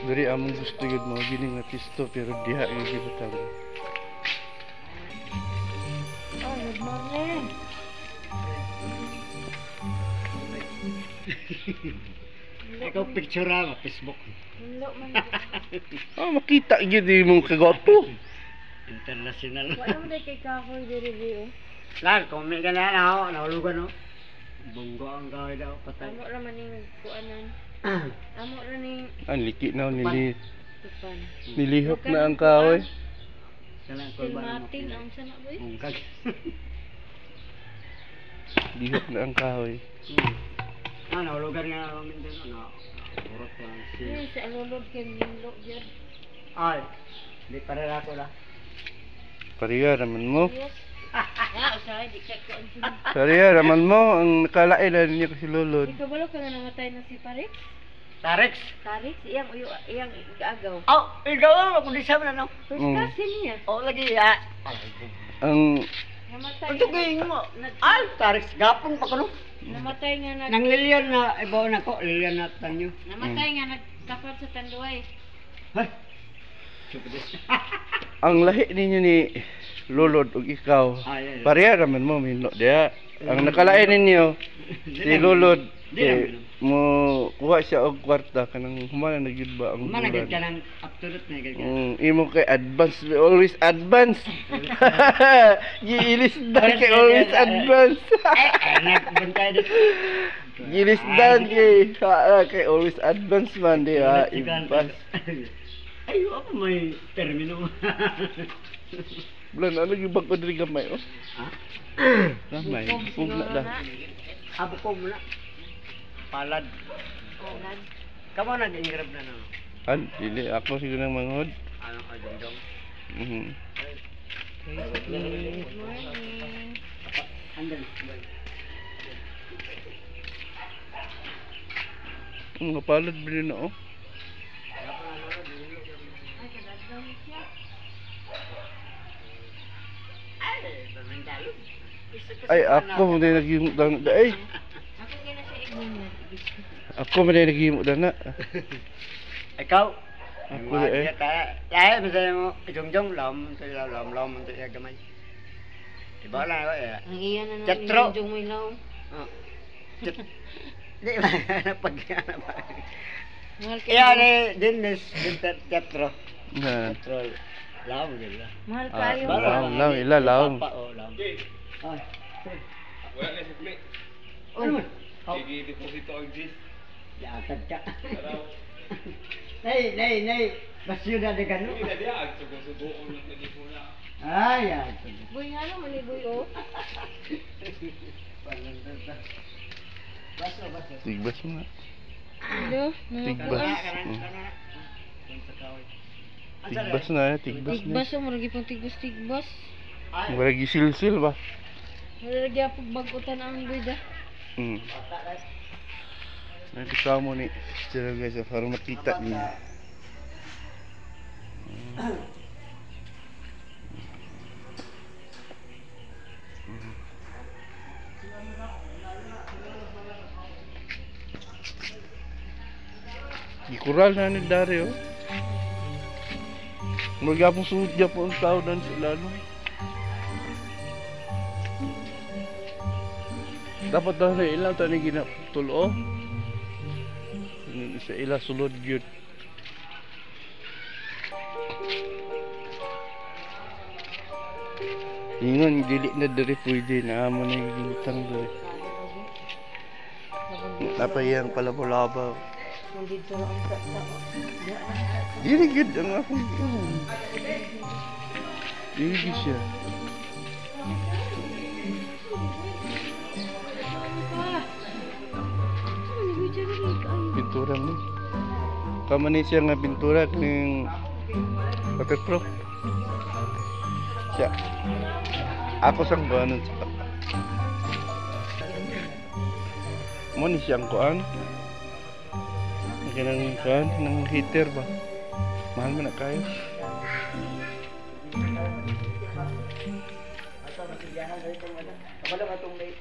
Dari among gusto yun mga gining na pisto pero diha yung gibutang. Oh, good morning. Ikaw picture mo Facebook. Hello, man. Makita gid mong kagwapo. International. Wala mo na kay kahoy diri oh. Lan, comment ka na ako, nahulugan no. Bunggo ang gawin daw patay. Amo ra man ning kuanan. Amo ra ning Ang liki na tupan. nilihok na ang kahoy. Kanang Tilmatin ang sana boy. bungkag. Lihok na ang kahoy. Nahulugan nga ako minsan no. Urot lang si. Yes, sa alulod kay nilo gyud. Ay, di para ako la. Pariya raman mo. Yes. Ya, usay di check ko ang sino. Pariya raman mo ang nakalain na niya kasi lulod. Ikaw balo ka nga namatay na si Parex? Tarex. Tarex iyang iyang gaagaw. Oh, ikaw ako di sabi na no. First cousin niya. Oh lagi ya. Ang Namatay. Ito kayo mo. Ay, Tarex gapon pa ko no. Namatay nga Nang lilian na ibaw na ko, lilian na tanyo. namatay nga nagtapat sa Tanduay. Hay. ang lahi ninyo ni lulod ug ikaw. Ay. Pariya raman mo minno dia. Ang nakalain ninyo si lulod mo kuha siya og kwarta kanang humana na gyud ba ang Managad bulan. ka ng absolute na gagawin. Imo kay advance, always advance. Gilisdan kay always advance. Nagbantay dito. Gilisdan kay always advance man di ha. Impas. Ay, apa may termino. Bulan ano yung bag ko diri gamay oh. Ha? Gamay, pugna da. Abo ko muna. Palad. Palad. Kamu nag-ingrab na no? Dili ako siguro nang manghod. Ano ka dong? Good morning. Andal. Napalad ba na oh. Ay, kadagdaw siya. Ay ako mo din naghimok dan ay. Ako kaya sa ignon. Ako mo din naghimok dan na. Ikaw? Ako eh. Lahat masaya mo, ijongjong lam untuk ya gamay. Iba lang ako eh. Ang iya na Cetro. namin yung may law. Di ba napag ba? Mahal kayo. Iya ni dinis teatro. Na. Teatro. Law gila. Mahal kayo. Law, ila law. Papa o law. Ay. Wala na si Play. Ano? Gigi-deposito ang Gis. Yatag ka. Nay. Basyo na de gano. Hindi na diya. Ang subukan ng nagipuna. Ay, yatag. Boy nga lang, maliboy oh. Baso. Tigbas mo na. Hello? Tigbas. Tigbas na, tigbas na. Tigbas oh, maragi pang tigbas. Wala gisilsil ba? Maragi po bagutan ang bida. Nagkasama ni siya guys para makita niyo. Ikural na ni Dario. Magapong sudya po ang tao dan sila no. Dapat daw na ilang tani ginatulo. Sa ila sulod gyud. Ingon dili na diri pwede na amo na gilitang diri. Napayang palabo-labo. Nandito lang ang tata. Dili gyud ang akong giyon. Dili gyud siya. Pintura mo. Kamani siya nga pintura ning waterproof. Siya. Ako sang banon sa. Mo ni siyang kuan. Kanang kuan nang heater ba. Mahal man na kayo. Kabalo ka itong late.